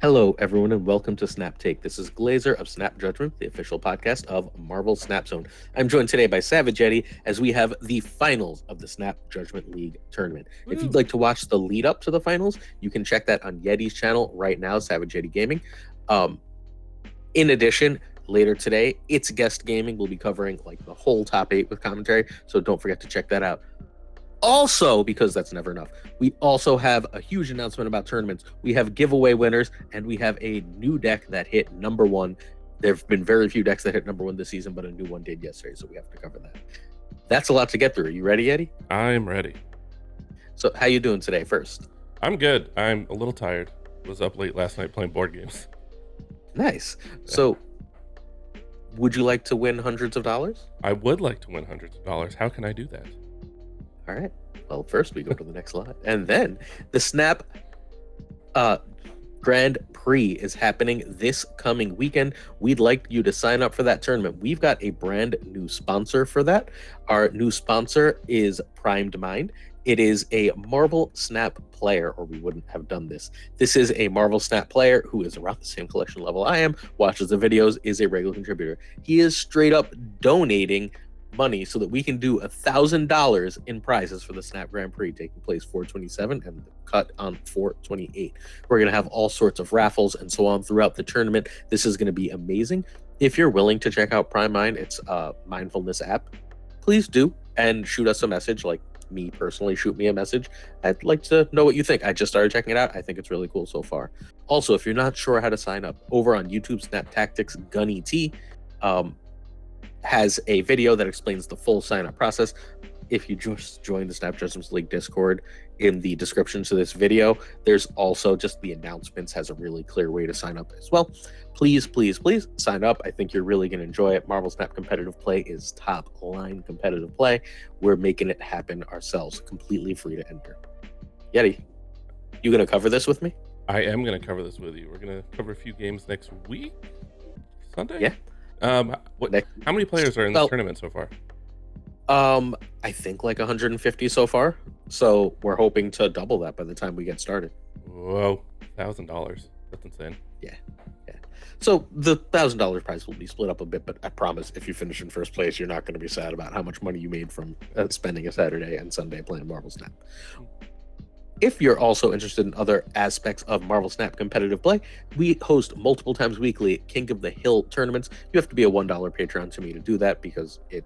Hello, everyone, and welcome to Snap Take. This is Glazer of Snap Judgment, the official podcast of Marvel Snap Zone. I'm joined today by Savage Yeti as we have the finals of the Snap Judgment League tournament. If you'd Woo. like to watch the lead up to the finals, you can check that on Yeti's channel right now, Savage Yeti Gaming. Um, in addition, later today, It's Guest Gaming will be covering like the whole top 8 with commentary, so don't forget to check that out. Also, because that's never enough, we also have a huge announcement about tournaments. We have giveaway winners, and we have a new deck that hit number one. There have been very few decks that hit number one this season, but a new one did yesterday, so we have to cover that. That's a lot to get through. Are you ready, Eddie? I'm ready. So, how you doing today? First, I'm good. I'm a little tired. Was up late last night playing board games. nice. So, would you like to win hundreds of dollars? I would like to win hundreds of dollars. How can I do that? All right. Well, first we go to the next slide, and then the Snap Grand Prix is happening this coming weekend. We'd like you to sign up for that tournament. We've got a brand new sponsor for that. Our new sponsor is Primed Mind. It is a Marvel Snap player, or we wouldn't have done this. This is a Marvel Snap player who is around the same collection level I am, watches the videos, is a regular contributor. He is straight up donating money so that we can do $1,000 in prizes for the Snap Grand Prix taking place 4/27 and the cut on 4/28. We're going to have all sorts of raffles and so on throughout the tournament. This is going to be amazing. If you're willing to check out Prime Mind, it's a mindfulness app. Please do and shoot us a message. Like me personally, shoot me a message. I'd like to know what you think. I just started checking it out. I think it's really cool so far. Also, if you're not sure how to sign up, over on YouTube, Snap Tactics Gunny T has a video that explains the full sign up process. If you just join the Snap Judgments League Discord, in the description to this video, there's also just the announcements, has a really clear way to sign up as well. Please, please, please sign up. I think you're really going to enjoy it. Marvel Snap competitive play is top line competitive play. We're making it happen ourselves, completely free to enter. Yeti, you going to cover this with me? I am going to cover this with you. We're going to cover a few games next week. Sunday? Yeah. How many players are in this tournament so far? I think like 150 so far. So we're hoping to double that by the time we get started. Whoa, $1,000. That's insane. Yeah. So the $1,000 prize will be split up a bit, but I promise if you finish in first place, you're not going to be sad about how much money you made from spending a Saturday and Sunday playing Marvel Snap. If you're also interested in other aspects of Marvel Snap competitive play, we host multiple times weekly King of the Hill tournaments. You have to be a $1 Patreon to me to do that because it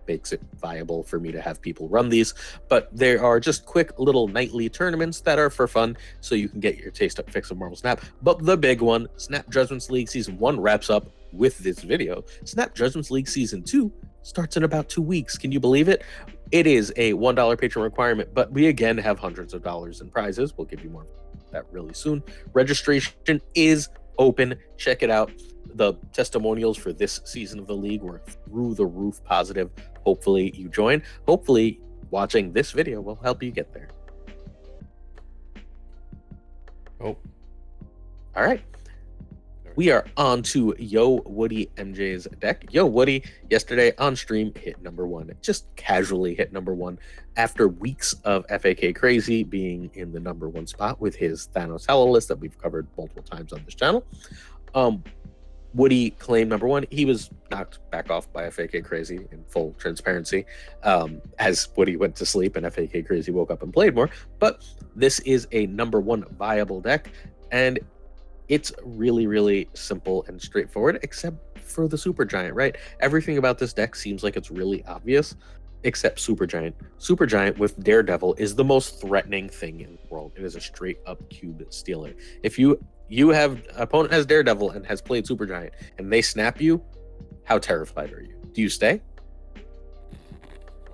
makes it viable for me to have people run these. But there are just quick little nightly tournaments that are for fun, so you can get your taste up fix of Marvel Snap. But the big one, Snap Judgments League Season 1 wraps up with this video. Snap Judgments League Season 2 starts in about 2 weeks. Can you believe it? It is a $1 Patreon requirement, but we again have hundreds of dollars in prizes. We'll give you more of that really soon. Registration is open. Check it out. The testimonials for this season of the league were through the roof positive. Hopefully you join. Hopefully watching this video will help you get there. Oh. All right. We are on to Yo Woody MJ's deck. Yo Woody yesterday on stream hit number 1. Just casually hit number 1 after weeks of FAK Crazy being in the number 1 spot with his Thanos Hello list that we've covered multiple times on this channel. Woody claimed number 1. He was knocked back off by FAK Crazy in full transparency as Woody went to sleep and FAK Crazy woke up and played more. But this is a number 1 viable deck, and it's really, really simple and straightforward, except for the Supergiant, right? Everything about this deck seems like it's really obvious, except Supergiant. Supergiant with Daredevil is the most threatening thing in the world. It is a straight-up cube stealer. If you have opponent has Daredevil and has played Supergiant, and they snap you, how terrified are you? Do you stay?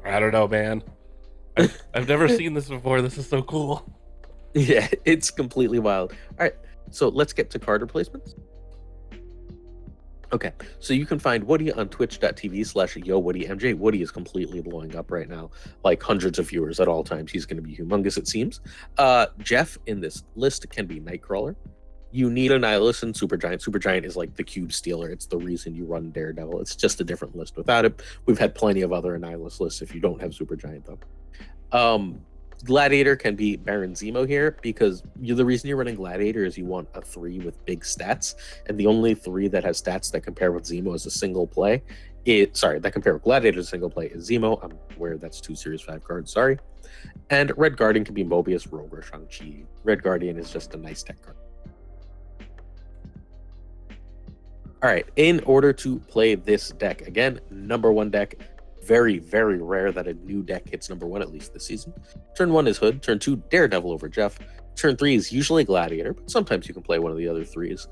I don't know, man. I've never seen this before. This is so cool. Yeah, it's completely wild. All right. So let's get to card replacements. Okay, so you can find Woody on twitch.tv/YoWoodyMJ. Woody is completely blowing up right now, like hundreds of viewers at all times. He's going to be humongous, it seems. Jeff in this list can be Nightcrawler. You need a Nihilist and Supergiant. Supergiant is like the cube stealer. It's the reason you run Daredevil. It's just a different list without it. We've had plenty of other Annihilist lists if you don't have Supergiant, though. Gladiator can be Baron Zemo here because the reason you're running Gladiator is you want a 3 with big stats, and the only 3 that has stats that compare with Zemo as a single play, that compare with Gladiator as a single play is Zemo. I'm aware that's 2 Series 5 cards, sorry. And Red Guardian can be Mobius, Rogue, or Shang-Chi. Red Guardian is just a nice tech card. All right, in order to play this deck, again, number 1 deck, very, very rare that a new deck hits number 1, at least this season. Turn 1 is Hood, turn 2, Daredevil over Jeff. Turn 3 is usually Gladiator, but sometimes you can play one of the other 3s.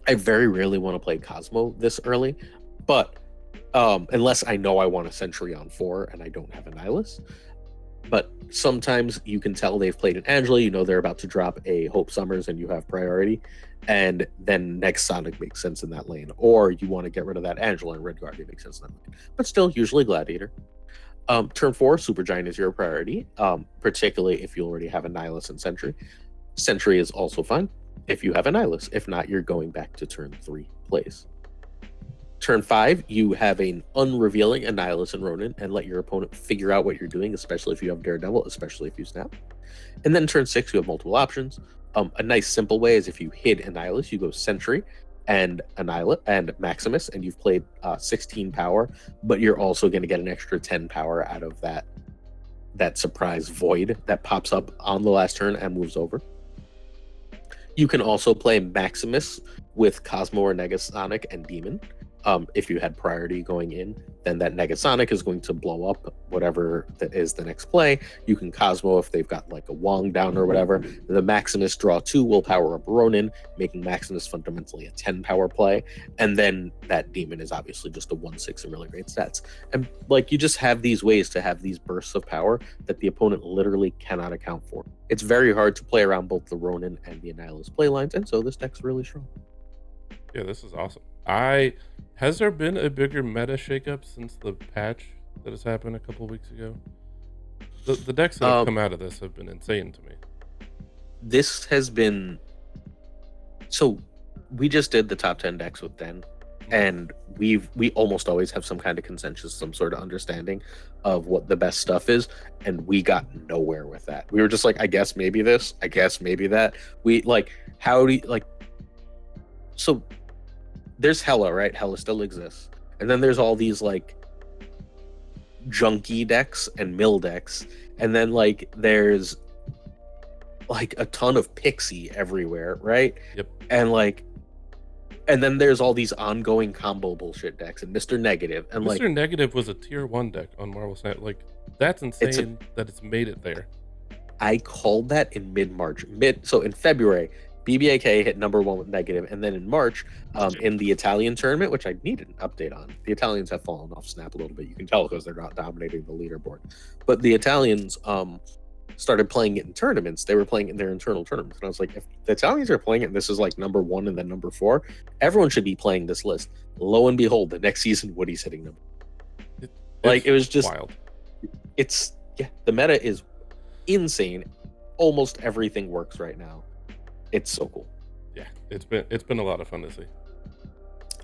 I very rarely want to play Cosmo this early, but unless I know I want a Sentry on 4 and I don't have a Nihilus. But sometimes you can tell they've played an Angela, you know they're about to drop a Hope Summers and you have priority, and then next Sonic makes sense in that lane. Or you want to get rid of that Angela and Red Guardian makes sense in that lane. But still, usually Gladiator. Turn 4, Supergiant is your priority, particularly if you already have a Nihilus and Sentry. Sentry is also fine if you have a Nihilus. If not, you're going back to turn 3 plays. Turn 5, you have an unrevealing Nihilus and Ronin and let your opponent figure out what you're doing, especially if you have Daredevil, especially if you snap. And then turn 6, you have multiple options. A nice simple way is if you hit Nihilus, you go Sentry and Annihilate and Maximus, and you've played 16 power, but you're also going to get an extra 10 power out of that surprise void that pops up on the last turn and moves over. You can also play Maximus with Cosmo or Negasonic and Demon. If you had priority going in, then that Negasonic is going to blow up whatever that is the next play. You can Cosmo if they've got like a Wong down or whatever. The Maximus draw 2 will power up Ronin, making Maximus fundamentally a 10 power play. And then that Demon is obviously just a 1/6 and really great stats. And like you just have these ways to have these bursts of power that the opponent literally cannot account for. It's very hard to play around both the Ronin and the Annihilus play lines, and so this deck's really strong. Yeah, this is awesome. Has there been a bigger meta shakeup since the patch that has happened a couple of weeks ago? The decks that have come out of this have been insane to me. This has been... So, we just did the top 10 decks with Den, and we almost always have some kind of consensus, some sort of understanding of what the best stuff is, and we got nowhere with that. We were just like, I guess maybe this, I guess maybe that. So there's Hela, right? Hela still exists. And then there's all these like junky decks and mill decks. And then like there's like a ton of Pixie everywhere, right? Yep. And then there's all these ongoing combo bullshit decks and Mr. Negative. And Mr. Negative was a tier 1 deck on Marvel Snap. Like, that's insane that it's made it there. I called that in mid-March. So in February, BBAK hit number 1 with Negative, and then in March, in the Italian tournament, which I needed an update on, the Italians have fallen off Snap a little bit. You can tell because they're not dominating the leaderboard. But the Italians started playing it in tournaments. They were playing it in their internal tournaments. And I was like, if the Italians are playing it and this is like number 1 and then number 4, everyone should be playing this list. Lo and behold, the next season, Woody's hitting number. It was just wild. The meta is insane. Almost everything works right now. It's so cool. Yeah, it's been a lot of fun to see.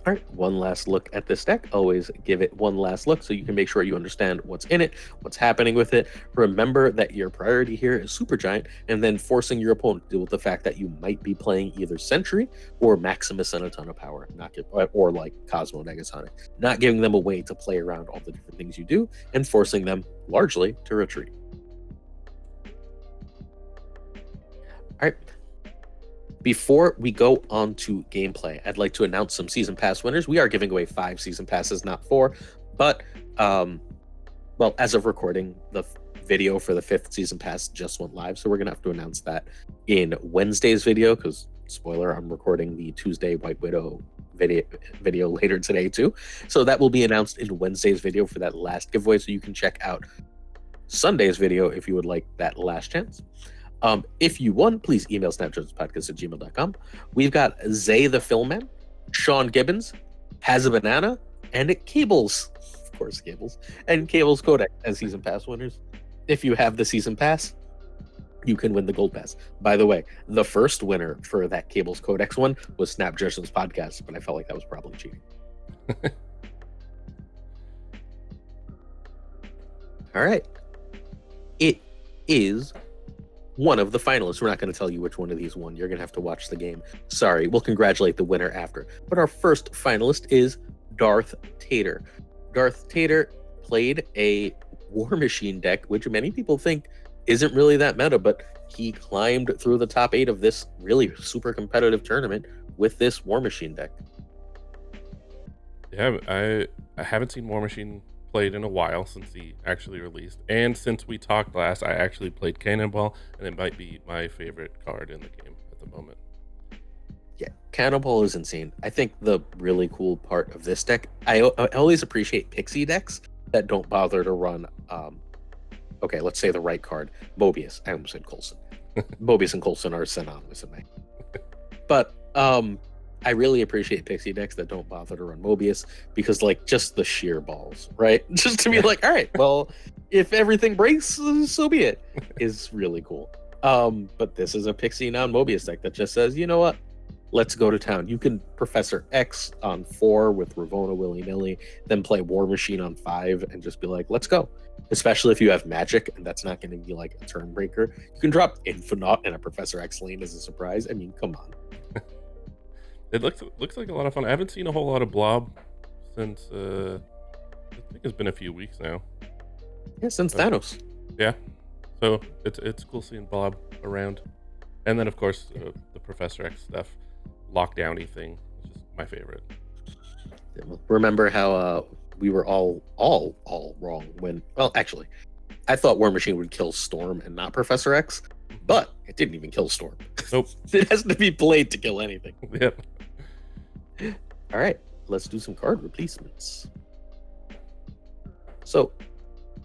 All right, one last look at this deck. Always give it one last look so you can make sure you understand what's in it, what's happening with it. Remember that your priority here is Supergiant, and then forcing your opponent to deal with the fact that you might be playing either Sentry or Maximus and a ton of power, or like Cosmo Negasonic, not giving them a way to play around all the different things you do, and forcing them largely to retreat. All right. Before we go on to gameplay, I'd like to announce some Season Pass winners. We are giving away 5 Season Passes, not 4. But, as of recording, the video for the 5th Season Pass just went live. So we're going to have to announce that in Wednesday's video. Because, spoiler, I'm recording the Tuesday White Widow video later today, too. So that will be announced in Wednesday's video for that last giveaway. So you can check out Sunday's video if you would like that last chance. If you won, please email snapjudgespodcast@gmail.com. We've got Zay the Filmman, Sean Gibbons, Has a Banana, and Cables. Of course, Cables. And Cables Codex as Season Pass winners. If you have the Season Pass, you can win the Gold Pass. By the way, the first winner for that Cables Codex one was Snap Judge's podcast, but I felt like that was probably cheating. All right. is one of the finalists. We're not going to tell you which one of these won. You're going to have to watch the game. Sorry, we'll congratulate the winner after. But our first finalist is Darth Tater. Darth Tater played a War Machine deck, which many people think isn't really that meta, but he climbed through the top 8 of this really super competitive tournament with this War Machine deck. Yeah, I haven't seen War Machine played in a while since he actually released, and since we talked last, I actually played Cannonball, and it might be my favorite card in the game at the moment. Yeah, Cannonball is insane. I think the really cool part of this deck, I always appreciate pixie decks that don't bother to run okay, let's say the right card, Mobius. I almost said Coulson. Mobius and Coulson are synonymous in my. But I really appreciate pixie decks that don't bother to run Mobius, because like just the sheer balls, right? Just to be like, all right, well, if everything breaks, so be it, is really cool. But this is a pixie non-Mobius deck that just says, you know what? Let's go to town. You can Professor X on 4 with Ravonna willy-nilly, then play War Machine on 5 and just be like, let's go. Especially if you have Magic, and that's not going to be like a turn breaker. You can drop Infinaut in a Professor X lane as a surprise. I mean, come on. It looks like a lot of fun. I haven't seen a whole lot of Blob since I think it's been a few weeks now. Yeah, since Thanos. Yeah, so it's cool seeing Blob around, and then of course the Professor X stuff, lockdowny thing, which is my favorite. Remember how we were all wrong when? Well, actually, I thought War Machine would kill Storm and not Professor X, but it didn't even kill Storm. Nope. It has to be played to kill anything. Yep. All right, let's do some card replacements. So,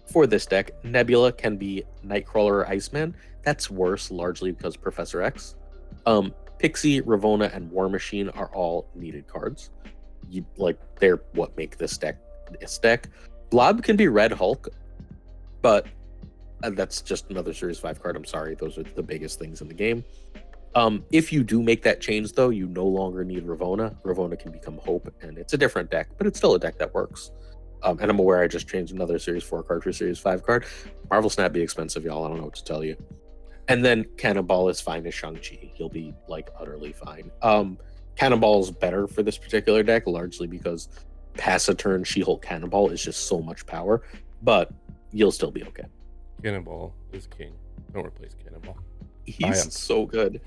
for this deck, Nebula can be Nightcrawler or Iceman. That's worse, largely because Professor X. Pixie, Ravonna, and War Machine are all needed cards. They're what make this deck this deck. Blob can be Red Hulk, but that's just another Series 5 card. I'm sorry, those are the biggest things in the game. If you do make that change, though, you no longer need Ravonna. Ravonna can become Hope, and it's a different deck, but it's still a deck that works. And I'm aware I just changed another Series 4 card for Series 5 card. Marvel Snap be expensive, y'all. I don't know what to tell you. And then Cannonball is fine as Shang-Chi. He'll be, like, utterly fine. Cannonball's better for this particular deck, largely because pass a turn She-Hulk Cannonball is just so much power, but you'll still be okay. Cannonball is king. Don't replace Cannonball. He's so good.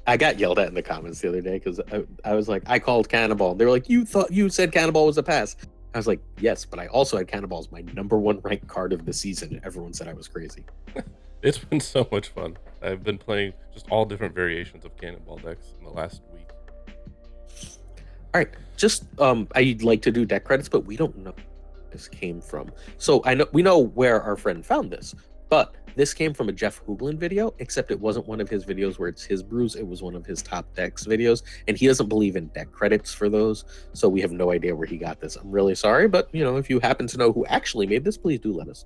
I got yelled at in the comments the other day because I was like, I called Cannonball. They were like, you said Cannonball was a pass. I was like, yes, but I also had Cannonball as my #1 ranked card of the season. Everyone said I was crazy. It's been so much fun. I've been playing just all different variations of Cannonball decks in the last week. All right, just I'd like to do deck credits, but we don't know where this came from. So we know where our friend found this, but this came from a Jeff Hoogland video, except it wasn't one of his videos where it's his brews. It was one of his top decks videos, and he doesn't believe in deck credits for those, so we have no idea where he got this. I'm really sorry, but if you happen to know who actually made this, please do let us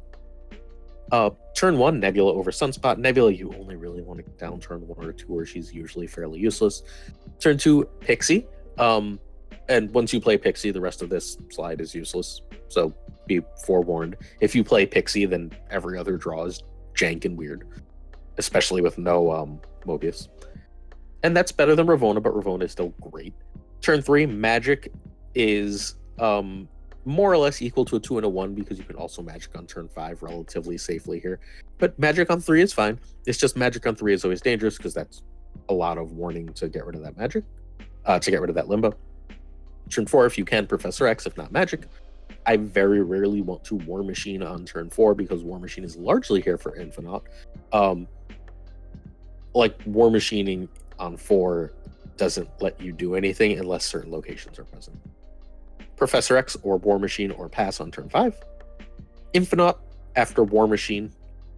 know. Turn 1, Nebula over Sunspot. Nebula, you only really want to get down turn 1 or 2, or she's usually fairly useless. Turn 2, Pixie. And once you play Pixie, the rest of this slide is useless, so be forewarned. If you play Pixie, then every other draw is jank and weird, especially with no Mobius. And that's better than Ravonna, but Ravonna is still great. Turn 3, Magic is more or less equal to a 2 and a 1, because you can also Magic on turn 5 relatively safely here. But Magic on 3 is fine. It's just Magic on 3 is always dangerous, because that's a lot of warning to get rid of that Magic, to get rid of that Limbo. Turn 4, if you can, Professor X, if not Magic. I very rarely want to War Machine on turn 4, because War Machine is largely here for Infinaut. Like, War Machining on 4 doesn't let you do anything unless certain locations are present. Professor X or War Machine or pass on turn 5. Infinaut after War Machine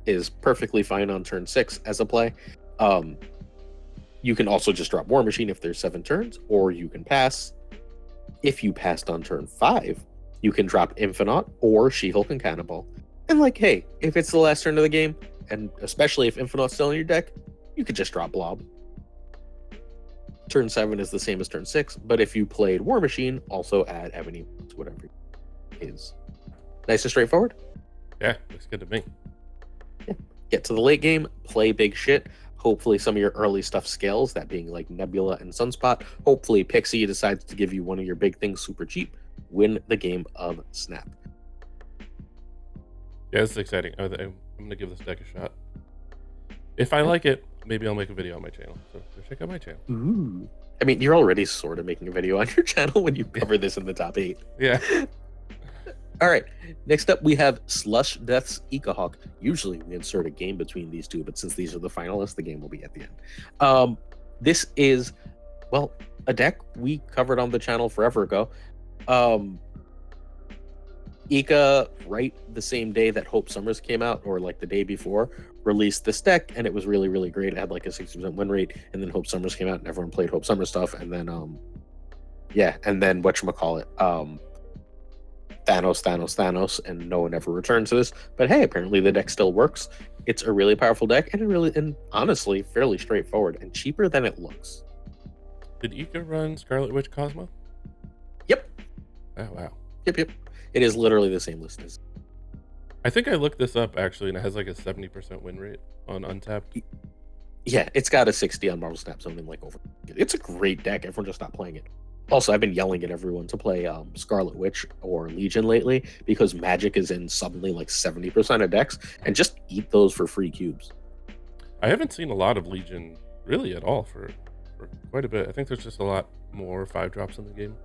is perfectly fine on turn 6 as a play. You can also just drop War Machine if there's 7 turns, or you can pass. If you passed on turn 5, you can drop Infinaut or She-Hulk and Cannonball. And hey, if it's the last turn of the game, and especially if Infinaut's still in your deck, you could just drop Blob. Turn 7 is the same as turn 6, but if you played War Machine, also add Ebony to whatever it is. Nice and straightforward. Yeah, looks good to me. Get to the late game, play big shit. Hopefully some of your early stuff scales, that being like Nebula and Sunspot. Hopefully Pixie decides to give you one of your big things super cheap. Win the game of Snap. Yeah, this is exciting. I'm going to give this deck a shot. If I like it, maybe I'll make a video on my channel. So go check out my channel. Ooh. I mean, you're already sort of making a video on your channel when you cover this in the top 8. Yeah. All right. Next up, we have Slush Death's Ikahawk. Usually we insert a game between these two, but since these are the finalists, the game will be at the end. This is, well, a deck we covered on the channel forever ago. Ika, right the same day that Hope Summers came out, or like the day before, released this deck, and it was really, really great. It had like a 60% win rate, and then Hope Summers came out, and everyone played Hope Summers stuff, and then, and then whatchamacallit, Thanos, and no one ever returned to this. But hey, apparently the deck still works. It's a really powerful deck, and honestly, fairly straightforward, and cheaper than it looks. Did Ika run Scarlet Witch Cosmo? Yep. Oh, wow. Yep. It is literally the same list as. I think I looked this up actually, and it has like a 70% win rate on Untapped. Yeah, it's got a 60 on Marvel Snap zoning like over. It's a great deck. Everyone just stopped playing it. Also, I've been yelling at everyone to play Scarlet Witch or Legion lately because Magic is in suddenly like 70% of decks, and just eat those for free cubes. I haven't seen a lot of Legion really at all for quite a bit. I think there's just a lot more 5-drops in the game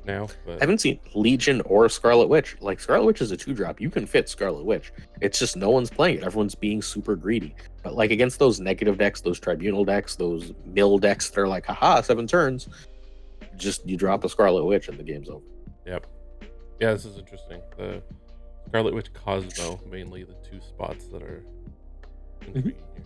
now. But I haven't seen Legion or Scarlet Witch. Like, Scarlet Witch is a 2-drop. You can fit Scarlet Witch. It's just no one's playing it. Everyone's being super greedy. But like against those negative decks, those Tribunal decks, those mill decks, they're like, haha, 7 turns. Just you drop a Scarlet Witch and the game's over. Yep. Yeah, this is interesting. The Scarlet Witch Cosmo, mainly the 2 spots that are intriguing here.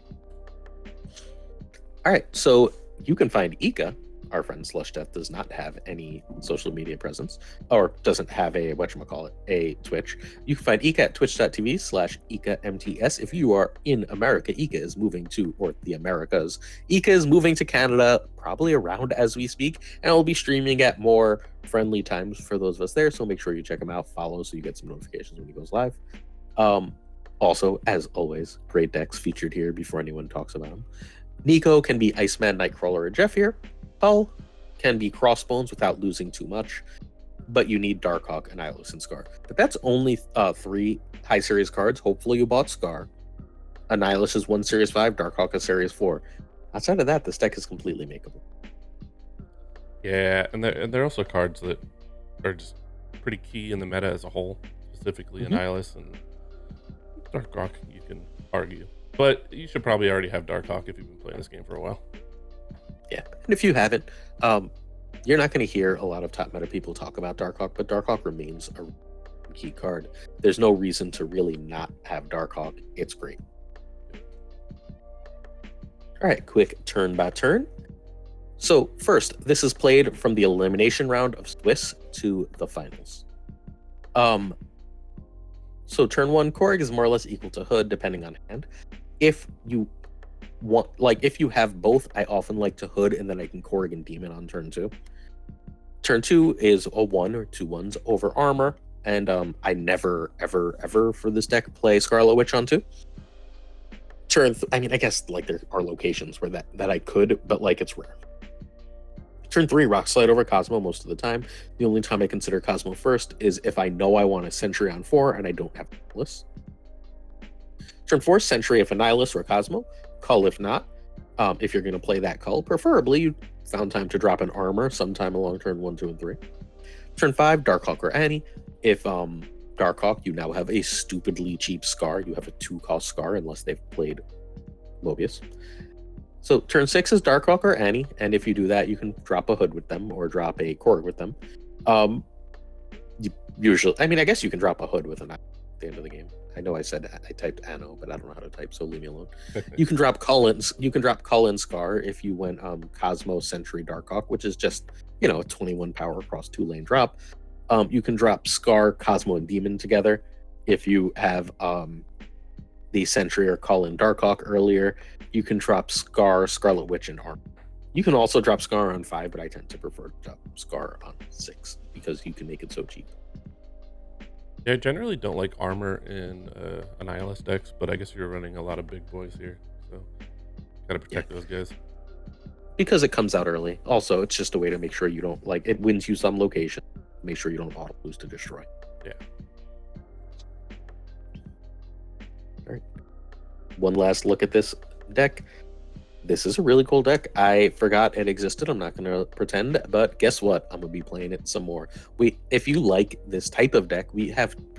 All right, so you can find Ika. Our friend Slush Death does not have any social media presence, or doesn't have a a Twitch. You can find Ika at twitch.tv/IkaMTS. If you are in America, Ika is moving to, or the Americas, Ika is moving to Canada probably around as we speak, and I'll be streaming at more friendly times for those of us there. So make sure you check him out, follow, so you get some notifications when he goes live. Also, as always, great decks featured here before anyone talks about them. Nico can be Iceman, Nightcrawler, or Jeff here. Hull can be Crossbones without losing too much, but you need Darkhawk, Annihilus, and Scar. But that's only 3 high series cards. Hopefully you bought Scar. Annihilus is 1 series 5, Darkhawk is series 4. Outside of that, this deck is completely makeable. Yeah, and they're also cards that are just pretty key in the meta as a whole, specifically Annihilus and Darkhawk, you can argue. But you should probably already have Darkhawk if you've been playing this game for a while. Yeah, and if you haven't, you're not going to hear a lot of top meta people talk about Darkhawk, but Darkhawk remains a key card. There's no reason to really not have Darkhawk. It's great. All right, quick turn by turn. So first, this is played from the elimination round of Swiss to the finals. So turn 1, Korg is more or less equal to Hood, depending on hand. If you want, like, if you have both, I often like to Hood, and then I can Korg and Demon on turn 2. Turn 2 is a 1 or 2 1s over armor, and I never, ever for this deck play Scarlet Witch on 2. I mean, I guess like there are locations where that I could, but like it's rare. Turn 3, Rock Slide over Cosmo most of the time. The only time I consider Cosmo first is if I know I want a Sentry on 4 and I don't have Annihilus. Turn 4, Sentry if Annihilus or Cosmo. Cull if not. If you're going to play that Cull, preferably you found time to drop an Armor sometime along turn 1, 2, and 3. Turn 5, Darkhawk or Annie. If Darkhawk, you now have a stupidly cheap Scar. You have a 2-cost Scar unless they've played Mobius. So turn 6 is Darkhawk or Annie, and if you do that, you can drop a Hood with them or drop a Korg with them. Usually, I mean, I guess you can drop a Hood with an at the end of the game. I know I said I typed Anno, but I don't know how to type, so leave me alone. You can drop Cull. You can drop Cull and Scar if you went Cosmo, Sentry, Darkhawk, which is just, you know, a 21 power across 2-lane drop. You can drop Scar, Cosmo, and Demon together if you have the Sentry or Cull and Darkhawk earlier. You can drop Scar, Scarlet Witch, and Armor. You can also drop Scar on 5, but I tend to prefer to drop Scar on 6 because you can make it so cheap. Yeah, I generally don't like armor in Annihilus decks, but I guess you're running a lot of big boys here, so gotta protect those guys. Because it comes out early. Also, it's just a way to make sure you don't like it wins you some location. Make sure you don't auto lose to destroy. Yeah. All right. One last look at this deck. This is a really cool deck. I forgot it existed. I'm not going to pretend, but guess what? I'm going to be playing it some more. If you like this type of deck, we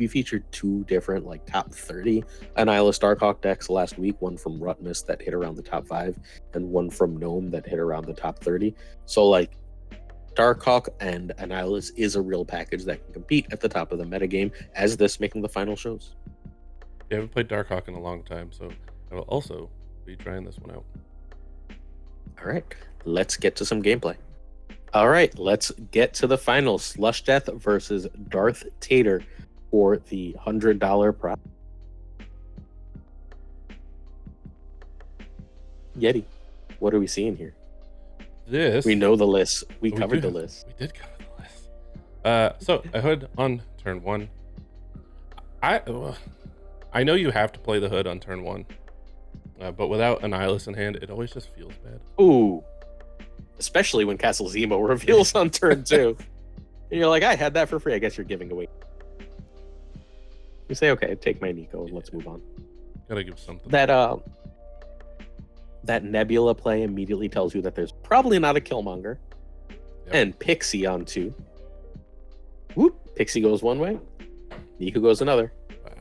featured 2 different like top 30 Annihilus Darkhawk decks last week. One from Rutmus that hit around the top 5, and one from Gnome that hit around the top 30. So like Darkhawk and Annihilus is a real package that can compete at the top of the metagame, as this making the final shows. Yeah, I haven't played Darkhawk in a long time, so I will also be trying this one out. All right, let's get to some gameplay. All right, let's get to the finals. Slush Death versus Darth Tater for the $100 prize. Yeti, what are we seeing here? We know the list. We covered the list. We did cover the list. So a hood on turn 1. I know you have to play the hood on turn 1. But without Annihilus in hand, it always just feels bad. Ooh. Especially when Castle Zemo reveals on turn 2. And you're like, I had that for free. I guess you're giving away. You say, okay, take my Nico and let's move on. Gotta give something. That Nebula play immediately tells you that there's probably not a Killmonger. Yep. And Pixie on 2. Whoop. Pixie goes one way. Nico goes another. Wow.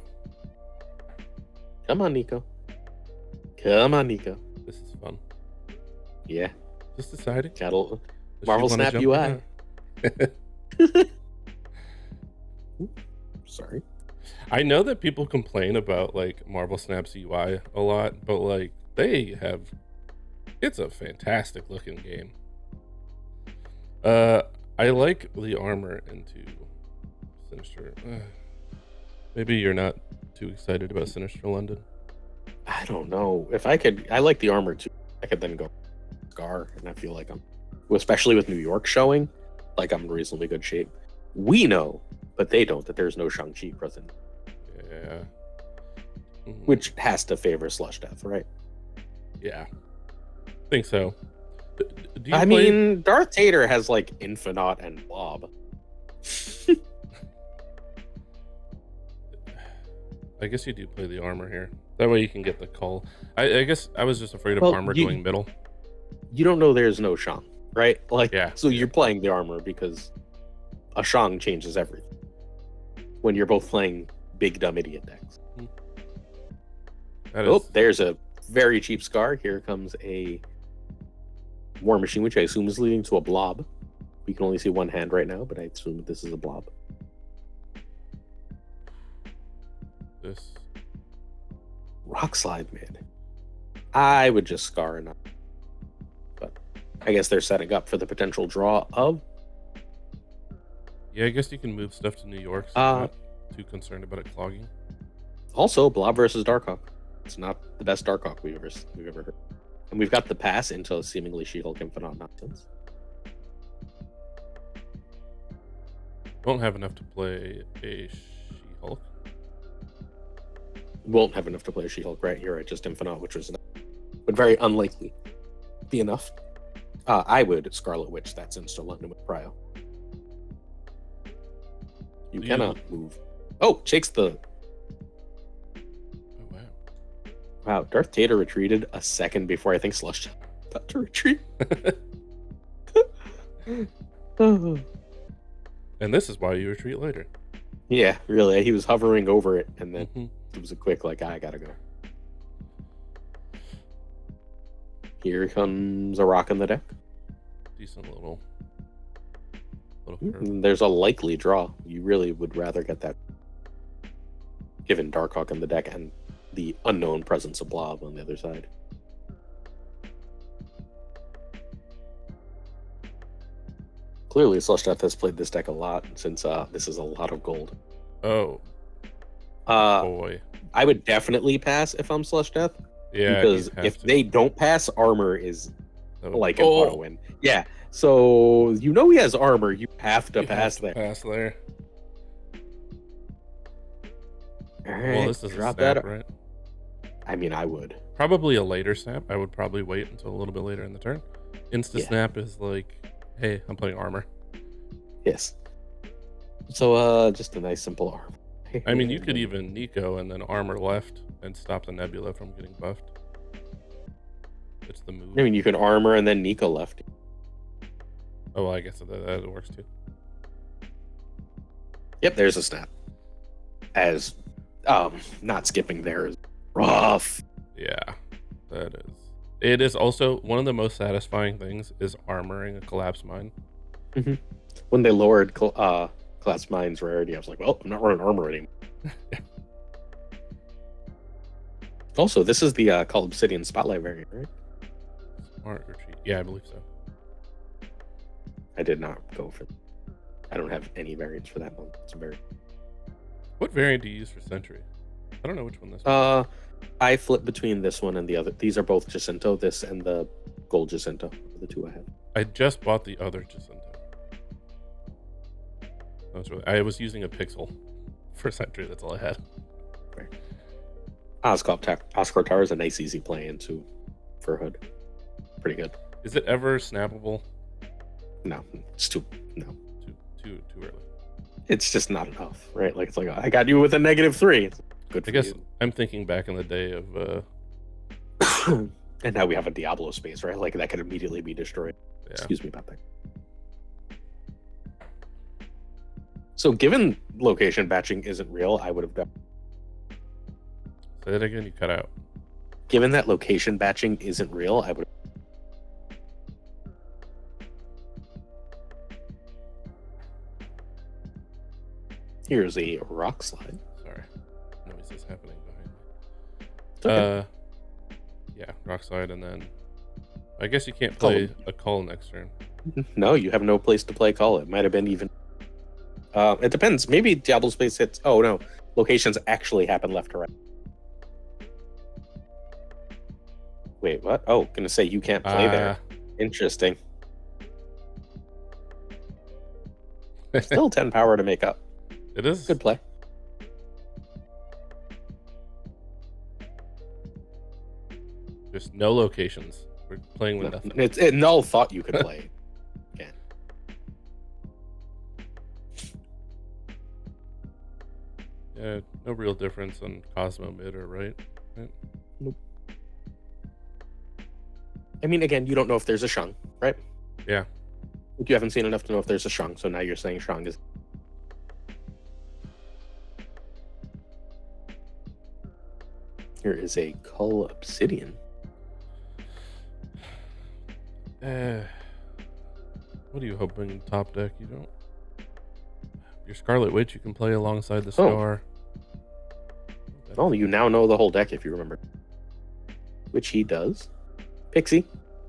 Come on, Nico. Come on, Nico. This is fun. Yeah. Just deciding. Marvel Snap UI. Sorry. I know that people complain about like Marvel Snap's UI a lot, but like it's a fantastic looking game. I like the armor into Sinister. Maybe you're not too excited about Sinister London. I don't know. I like the armor too. I could then go Scar, and I feel like especially with New York showing, like I'm in reasonably good shape. We know, but they don't, that there's no Shang-Chi present. Yeah. Mm-hmm. Which has to favor Slush Death, right? Yeah. I think so. I mean, Darth Tater has like Infinite and Blob. I guess you do play the armor here. That way you can get the cull. I guess I was just afraid of armor going middle. You don't know there's no Shang, right? Like, yeah. So you're playing the armor because a Shang changes everything. When you're both playing big dumb idiot decks. There's a very cheap Scar. Here comes a War Machine, which I assume is leading to a Blob. We can only see one hand right now, but I assume that this is a Blob. This Rock Slide, man. I would just Scar enough. But I guess they're setting up for the potential draw of. Yeah, I guess you can move stuff to New York, so you're not too concerned about it clogging. Also, Blob versus Darkhawk. It's not the best Darkhawk we've ever heard. And we've got the pass into seemingly She-Hulk Infinite nonsense. Won't have enough to play a She-Hulk. Won't have enough to play a She-Hulk, right? You're right, just Infinite, which was enough. But very unlikely be enough. I would Scarlet Witch that Sinister London with Prio. You cannot move. Oh, takes the... Oh, wow. Wow, Darth Tater retreated a second before I think Slush about to retreat. And this is why you retreat later. Yeah, really. He was hovering over it, and then it was a quick, like, I gotta go. Here comes a rock in the deck. Decent little There's a likely draw. You really would rather get that, given Darkhawk in the deck and the unknown presence of Blob on the other side. Clearly, Slush Death has played this deck a lot since this is a lot of gold. Oh. Boy. I would definitely pass if I'm Slush Death. Yeah. Because if they don't pass, armor is like an auto win. Yeah. So he has armor. You have to pass there. Pass there. All Well, right, this is a drop snap, that. right? I mean, I would. Probably a later snap. I would probably wait until a little bit later in the turn. Insta Yeah. snap is like, hey, I'm playing armor. Yes. So, just a nice simple arm. I mean, you could even Nico and then armor left and stop the Nebula from getting buffed. It's the move. I mean, you can armor and then Nico left. Oh, well, I guess that works too. Yep, there's a snap. As, not skipping there is rough. Yeah, that is. It is also one of the most satisfying things is armoring a collapse mine. Mm-hmm. When they lowered Collapse Mine's rarity, I was like, well, I'm not running armor anymore. Also, this is the Call Obsidian Spotlight variant, right? Smart retreat. Yeah, I believe so. I did not go for. I don't have any variants for that one. It's a very. What variant do you use for Sentry? I don't know which one this is. I flip between this one and the other. These are both Jacinto. This and the Gold Jacinto. The two I have. I just bought the other Jacinto. I was using a Pixel for Sentry. That's all I had. Right. Oscar Tar is a nice, easy play into for Hood. Pretty good. Is it ever snappable? No, it's too early. It's just not enough, right? Like it's like I got you with a -3. Good. I guess I'm thinking back in the day of. And now we have a Diablo space, right? Like that could immediately be destroyed. Yeah. Excuse me about that. So, given location batching isn't real, I would have done. Say that again. You cut out. Given that location batching isn't real, I would. Here's a rock slide. Sorry, noise is happening behind me. It's okay. Yeah, rock slide, and then I guess you can't play a call next turn. No, you have no place to play call. It might have been even. It depends. Maybe Diablo space hits. Oh no, locations actually happen left to right. Wait, what? Oh, gonna say you can't play there. Interesting. Still 10 power to make up. It is Good play. There's no locations. We're playing with nothing. Null thought you could play. Again. Yeah, no real difference on Cosmo mid or right. Nope. I mean, again, you don't know if there's a Shung, right? Yeah. You haven't seen enough to know if there's a Shung, so now you're saying Shung is. Here is a Cull Obsidian. What are you hoping top deck? You don't. Your Scarlet Witch you can play alongside the Star. Oh, you now know the whole deck if you remember. Which he does. Pixie,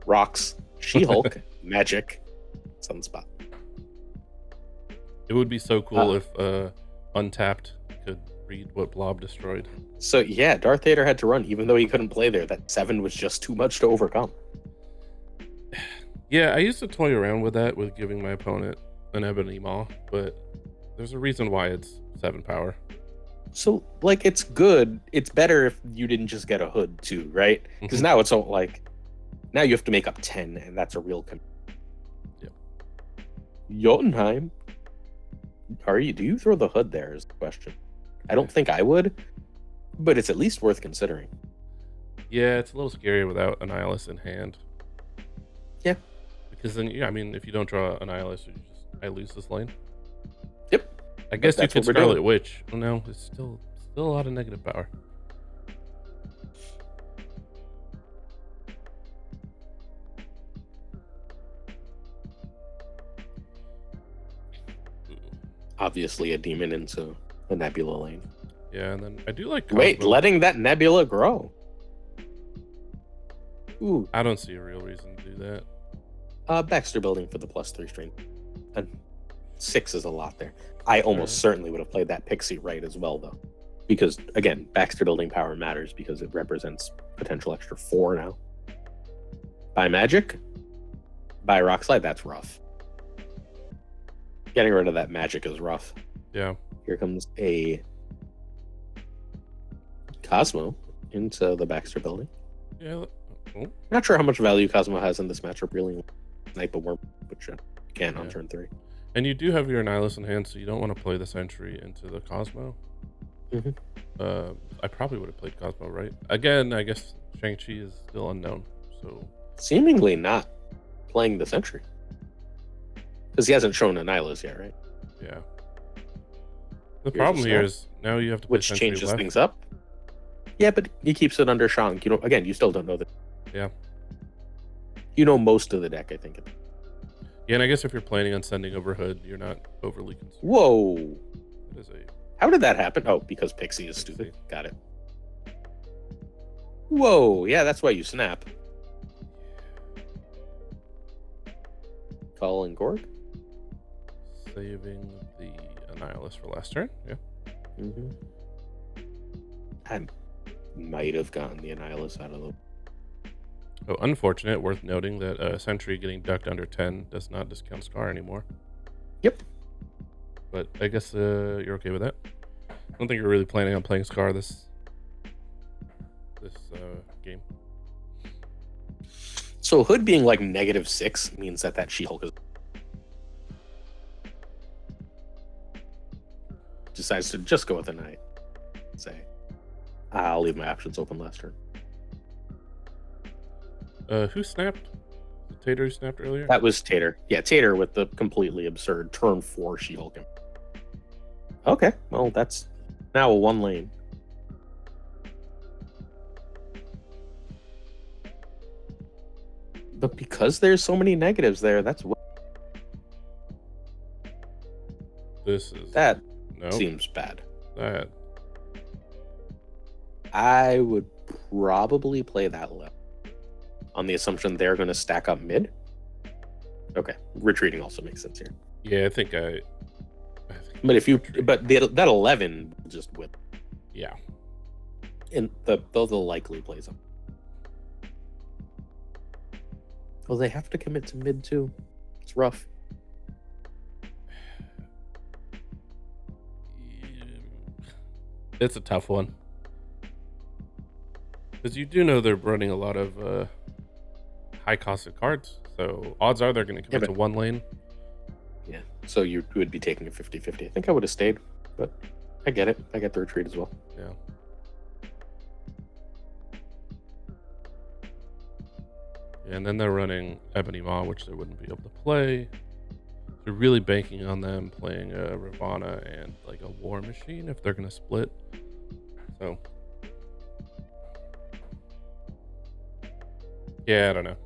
Rocks, She-Hulk, Magic, Sunspot. It would be so cool if Untapped could read what Blob destroyed. So yeah, Darth Vader had to run even though he couldn't play there. That 7 was just too much to overcome. Yeah, I used to toy around with that with giving my opponent an Ebony Maw, but there's a reason why it's 7 power. So like it's good. It's better if you didn't just get a Hood too, right? Because now it's all like now you have to make up 10, and that's a real. Yeah. Jotunheim. Do you throw the Hood there? Is the question. I don't think I would, but it's at least worth considering. Yeah, it's a little scary without Annihilus in hand. Yeah. Because then, yeah, I mean, if you don't draw Annihilus, I lose this lane. Yep. I guess you could Scarlet Witch. Well, no, it's still a lot of negative power. Obviously, a demon into a Nebula lane. Yeah, and then I do like Cosmo. Wait, letting that Nebula grow. Ooh. I don't see a real reason to do that. Baxter building for the +3 string. And 6 is a lot there. I almost certainly would have played that Pixie right as well, though. Because, again, Baxter building power matters because it represents potential extra 4 now. By Magic? By Rock Slide, that's rough. Getting rid of that Magic is rough. Yeah. Here comes a Cosmo into the Baxter building. Yeah. Oh, Not sure how much value Cosmo has in this matchup, really. Snipe a worm, which you can on Yeah. turn 3. and you do have your Annihilus in hand, so you don't want to play the Sentry into the Cosmo. Mhm. I probably would have played Cosmo, right? Again, I guess Shang-Chi is still unknown, so Seemingly not playing the Sentry. Because he hasn't shown Annihilus yet, right? yeah. The Here's a problem here snap, is now you have to play which Sentry changes left. things up. Yeah, but he keeps it under Shang. You still don't know that. Yeah. You know most of the deck, I think. Yeah, and I guess if you're planning on sending over Hood, you're not overly concerned. Whoa. That is a How did that happen? Oh, because Pixie is stupid. Pixie. Got it. Whoa. Yeah, that's why you snap. Call and Gorg. saving the Annihilus for last turn. Yeah. Mm-hmm. I might have gotten the Annihilus out of the. Oh, unfortunate. Worth noting that Sentry getting ducked under 10 does not discount Scar anymore. Yep. But I guess you're okay with that. I don't think you're really planning on playing Scar this game. So Hood being like -6 means that She-Hulk is decides to just go with a Knight. Say, I'll leave my options open last turn. Who snapped? Tater who snapped earlier? That was Tater. Yeah, Tater with the completely absurd turn 4 She-Hulk. Okay, well that's now a 1 lane. But because there's so many negatives there, that's what This is that no. seems bad. That I would probably play that left on the assumption they're going to stack up mid. Okay, retreating also makes sense here. yeah, I think But if you, but that 11 just with, yeah. and they'll likely play them. Well, they have to commit to mid too. It's rough. It's a tough one. Because you do know they're running a lot of high costed cards. So odds are they're going to commit to 1 lane. Yeah. So you would be taking a 50-50. I think I would have stayed, but I get it. I get the retreat as well. Yeah. And then they're running Ebony Maw, which they wouldn't be able to play. They're really banking on them playing a Ravana and like a War Machine if they're going to split. So, yeah, I don't know.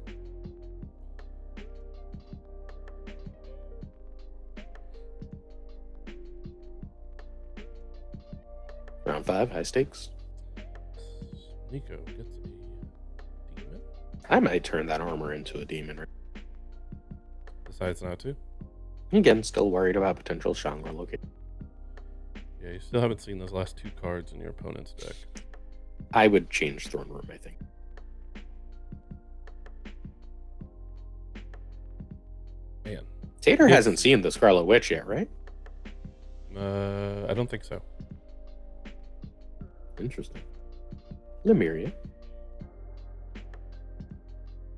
Round 5, high stakes. Nico gets a demon. I might turn that armor into a demon. Decides not to. Again, still worried about potential Shangri location. Yeah, you still haven't seen those last 2 cards in your opponent's deck. I would change Throne Room, I think. Man. Tater hasn't seen the Scarlet Witch yet, right? I don't think so. Interesting. Lemuria.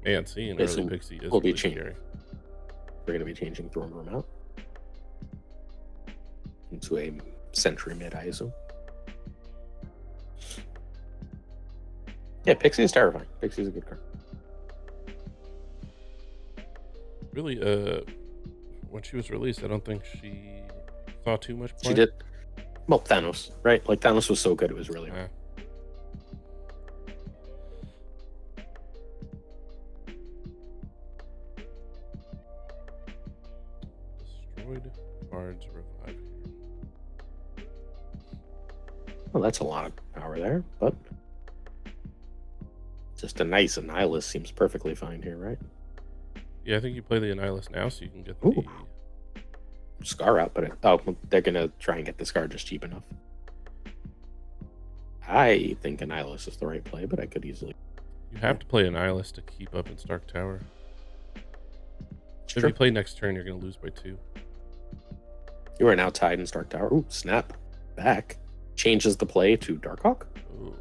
Man, seeing Yes, early Pixie is we'll be really changing. scary. We're going to be changing Throne Room out into a Sentry mid, I assume. Yeah, Pixie is terrifying. Pixie's a good card. Really, when she was released, I don't think she saw too much play. She did. Well, Thanos, right? Like, Thanos was so good, it was really hard. Destroyed cards revive here. Well, that's a lot of power there, but just a nice Annihilus seems perfectly fine here, right? Yeah, I think you play the Annihilus now so you can get Ooh. the Scar out, but they're going to try and get the Scar just cheap enough. I think Annihilus is the right play, but I could easily. You have to play Annihilus to keep up in Stark Tower. Sure. If you play next turn, you're going to lose by 2. You are now tied in Stark Tower. Ooh, snap. Back. Changes the play to Darkhawk. Ooh.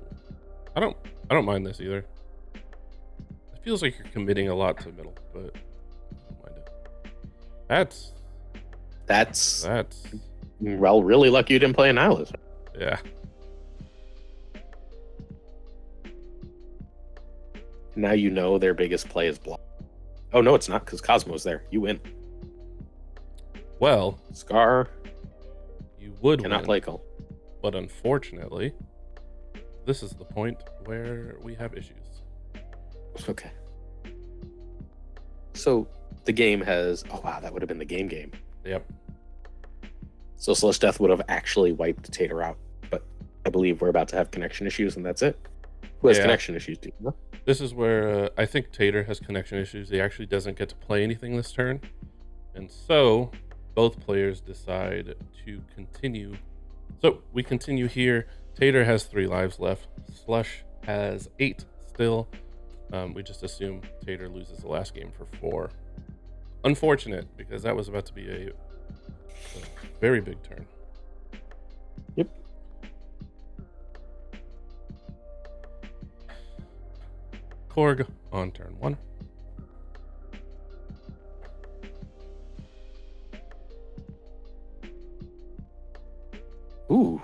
I don't mind this either. It feels like you're committing a lot to middle, but I don't mind it. That's That's well, really lucky you didn't play a Nihilist. yeah. Now you know their biggest play is block. Oh no, it's not, because Cosmo's there. You win. Well, Scar you would cannot win, play Cole. but unfortunately, this is the point where we have issues. Okay. So the game has. Oh wow, that would have been the game. Yep. So Celeste Death would have actually wiped Tater out, but I believe we're about to have connection issues, and that's it. Who has Yeah. connection issues? Do you know? This is where I think Tater has connection issues. He actually doesn't get to play anything this turn. And so both players decide to continue. So we continue here. Tater has 3 lives left. Slush has 8 still. We just assume Tater loses the last game for 4. Unfortunate, because that was about to be a very big turn. Yep. Korg on turn 1. Ooh,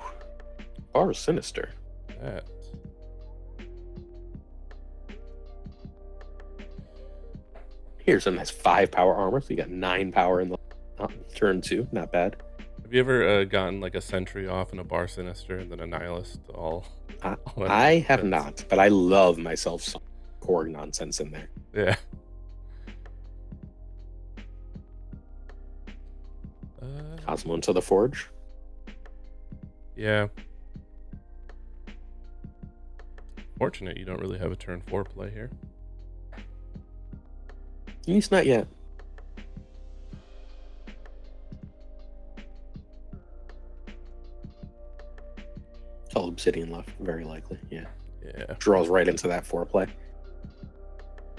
Bar Sinister. That. Here's a nice 5 power armor, so you got 9 power in the turn 2. Not bad. Have you ever gotten like a sentry off and a Bar Sinister and then a Nihilist all I have not, but I love myself some Korg nonsense in there. Yeah. Cosmo into the Forge. Yeah. Fortunate you don't really have a turn 4 play here. At least not yet. It's all Obsidian left, very likely. Yeah. Yeah. Draws right into that 4 play.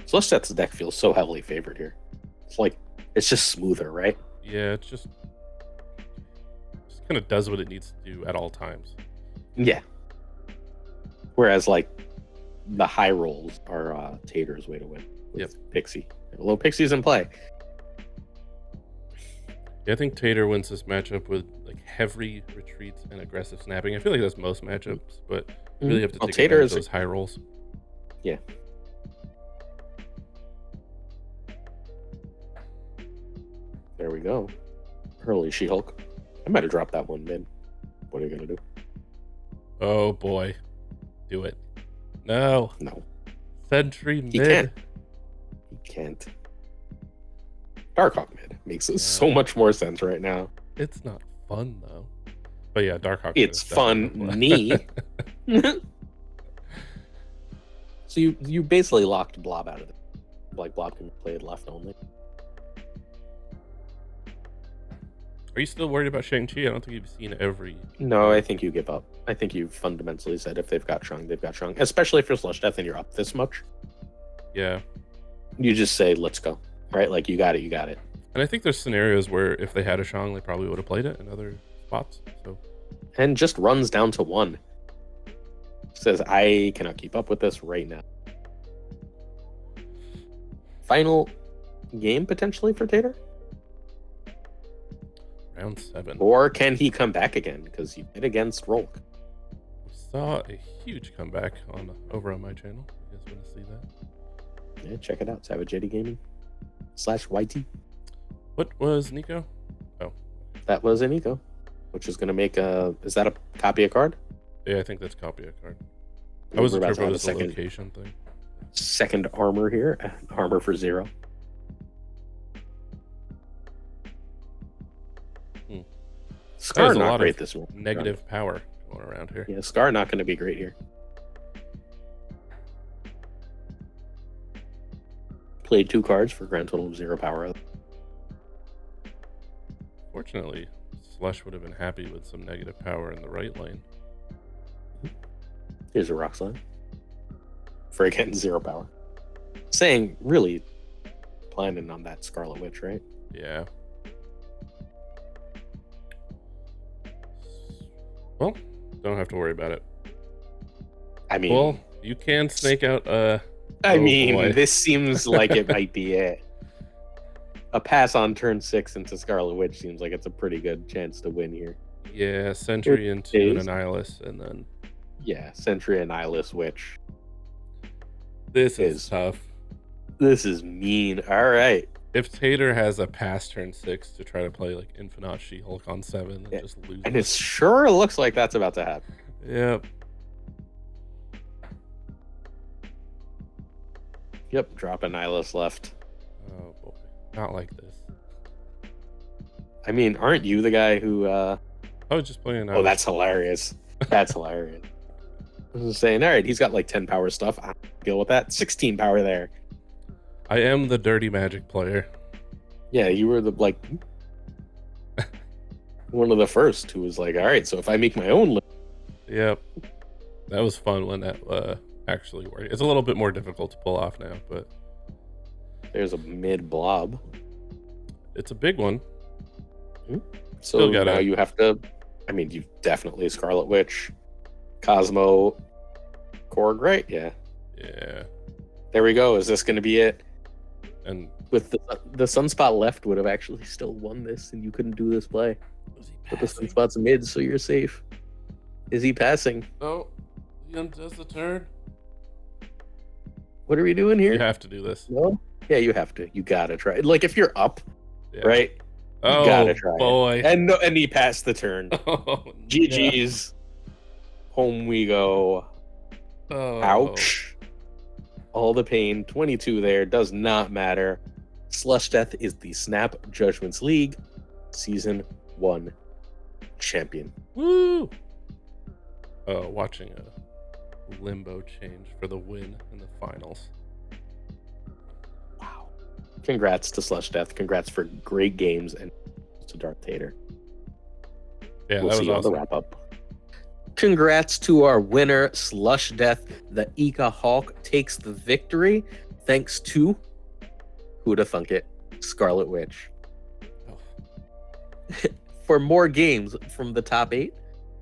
Celeste's deck feels so heavily favored here. It's like, it's just smoother, right? Yeah, it's just kind of does what it needs to do at all times. Yeah. Whereas, like, the high rolls are Tater's way to win with Pixie. Although Pixie's in play. Yeah, I think Tater wins this matchup with like heavy retreats and aggressive snapping. I feel like that's most matchups, but you really have to take Tater advantage is of those high rolls. Yeah. There we go. Early She-Hulk. I might have dropped that one mid. What are you gonna do? Oh boy. Do it. No. No. Sentry mid. He can't. He can't. Darkhawk mid makes so much more sense right now. It's not fun though. But yeah, Darkhawk. It's fun knee. So you basically locked Blob out of it. Like Blob can play it left only. Are you still worried about Shang-Chi? I don't think you've seen every. No, I think you give up. I think you fundamentally said if they've got Shang, they've got Shang. Especially if you're Slush Death and you're up this much. Yeah. You just say, let's go. Right? Like, you got it, you got it. And I think there's scenarios where if they had a Shang, they probably would have played it in other spots. So. And just runs down to 1. Says, I cannot keep up with this right now. Final game potentially for Tater? Round 7. Or can he come back again? Because he did against Rolk. We saw a huge comeback over on my channel. You guys want to see that? Yeah, check it out. Savage JD Gaming /YT. What was Nico? Oh. That was an Eco, which is going to make a... Is that a copy a card? Yeah, I think that's copy a card. I wasn't sure if it was a location thing. Second armor here. Armor for 0. Scar There's a not lot great of this one. negative power going around here. Yeah, Scar not going to be great here. Played 2 cards for a grand total of 0 power. Fortunately, Slush would have been happy with some negative power in the right lane. Here's a rock slide. For again 0 power. Saying really planning on that Scarlet Witch, right? Yeah. Well, don't have to worry about it. I mean, Well, You can snake out I oh mean, boy. this seems like it might be it. A pass on turn 6 into Scarlet Witch seems like it's a pretty good chance to win here. Yeah, Sentry into an is. Annihilus, and then Yeah, Sentry Annihilus Witch. this is tough. This is mean. All right. If Tater has a pass turn 6 to try to play like Infinite She-Hulk on 7 and just lose, And it sure looks like that's about to happen. Yep. Yep, drop Annihilus left. Oh boy, not like this. I mean, aren't you the guy who I was just playing. Oh, that's hilarious. That's hilarious. I was saying, all right, he's got like 10 power stuff. I don't deal with that. 16 power there. I am the dirty magic player. Yeah, you were the like one of the first who was like, all right, so if I make my own list. Yep. That was fun when that actually worked. It's a little bit more difficult to pull off now, but There's a mid blob. it's a big one. So Still gotta- now you have to, I mean, you definitely Scarlet Witch, Cosmo, Korg, right? Yeah. Yeah. There we go. Is this going to be it? And With the Sunspot left would have actually still won this, and you couldn't do this play. was he But the passing? Sunspot's mid, so you're safe. Is he passing? Oh, he undoes the turn. What are we doing here? You have to do this. No? Yeah, you have to. You gotta try. Like if you're up, Yeah. right? Oh gotta try it. boy. And he passed the turn. Oh, GG's. Home we go. Oh. Ouch. All the pain. 22 there. Does not matter. Slush Death is the Snap Judgments League Season 1 champion. Woo! Oh, watching a limbo change for the win in the finals. Wow. Congrats to Slush Death. Congrats for great games and to Darth Tater. Yeah, We'll that see was you on the awesome. wrap up. Congrats to our winner, Slush Death. The Ika Hawk takes the victory thanks to, who'da thunk it, Scarlet Witch. Oh. For more games from the top 8,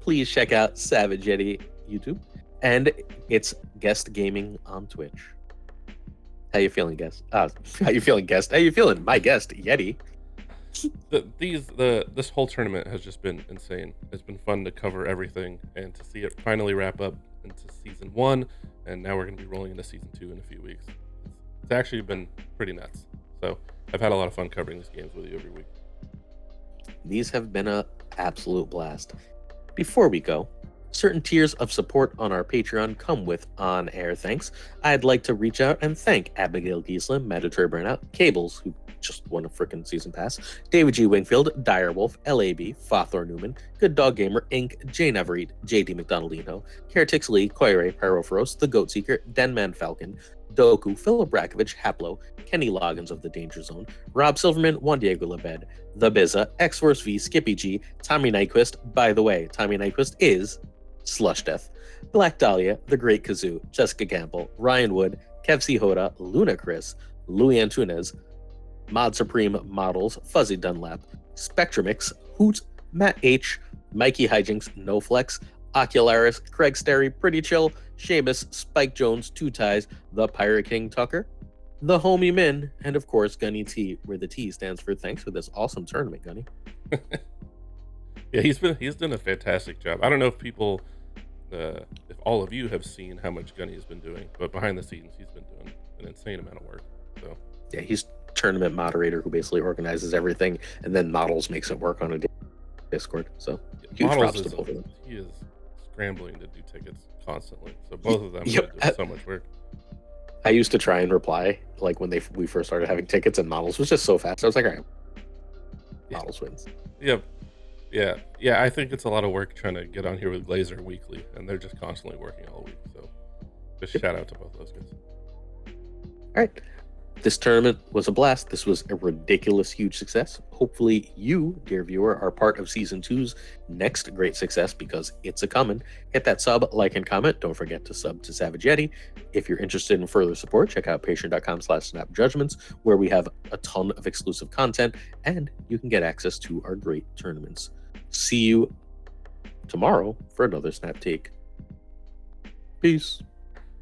please check out Savage Yeti YouTube and it's Guest Gaming on Twitch. How you feeling, guest? How you feeling, guest? How you feeling, my guest, Yeti? This whole tournament has just been insane. It's been fun to cover everything and to see it finally wrap up into season 1, and now we're going to be rolling into season 2 in a few weeks. It's actually been pretty nuts. So I've had a lot of fun covering these games with you every week. These have been an absolute blast. Before we go, certain tiers of support on our Patreon come with on-air thanks. I'd like to reach out and thank Abigail Giesler, Mandatory Burnout, Cables, who just won a frickin' season pass, David G. Wingfield, Direwolf, LAB, Fothor Newman, Good Dog Gamer, Inc., Jane Everett, JD McDonaldino, Caretix Lee, Koire, Pyrophoros, The Goat Seeker, Denman Falcon, Doku, Philip Brakovich, Haplo, Kenny Loggins of the Danger Zone, Rob Silverman, Juan Diego Lebed, The Bizza, X-Force V, Skippy G, Tommy Nyquist. By the way, Tommy Nyquist is Slush Death, Black Dahlia, The Great Kazoo, Jessica Gamble, Ryan Wood, Kev C. Hoda, Luna Chris, Louis Antunes, Mod Supreme Models, Fuzzy Dunlap, Spectrumix, Hoot, Matt H, Mikey Hijinks, No Flex, Ocularis, Craig Sterry, Pretty Chill, Seamus, Spike Jones, Two Ties, The Pirate King Tucker, The Homie Min, and of course Gunny T, where the T stands for thanks for this awesome tournament, Gunny. Yeah, he's done a fantastic job. I don't know if people, if all of you have seen how much Gunny has been doing, but behind the scenes, he's been doing an insane amount of work. So Yeah, he's tournament moderator who basically organizes everything and then Models makes it work on a Discord. So huge props to both of them. He is scrambling to do tickets constantly. So both of them Yep. are doing so much work. I used to try and reply like when we first started having tickets, and Models was just so fast. I was like, all right, Models wins. Yep. Yeah. I think it's a lot of work trying to get on here with Glazer weekly, and they're just constantly working all week. So just shout out to both those guys. All right. This tournament was a blast. This was a ridiculous, huge success. Hopefully you, dear viewer, are part of Season 2's next great success because it's a coming. Hit that sub, like, and comment. Don't forget to sub to Savage Yeti. If you're interested in further support, check out patreon.com/snapjudgments, where we have a ton of exclusive content and you can get access to our great tournaments. See you tomorrow for another Snap Take. Peace.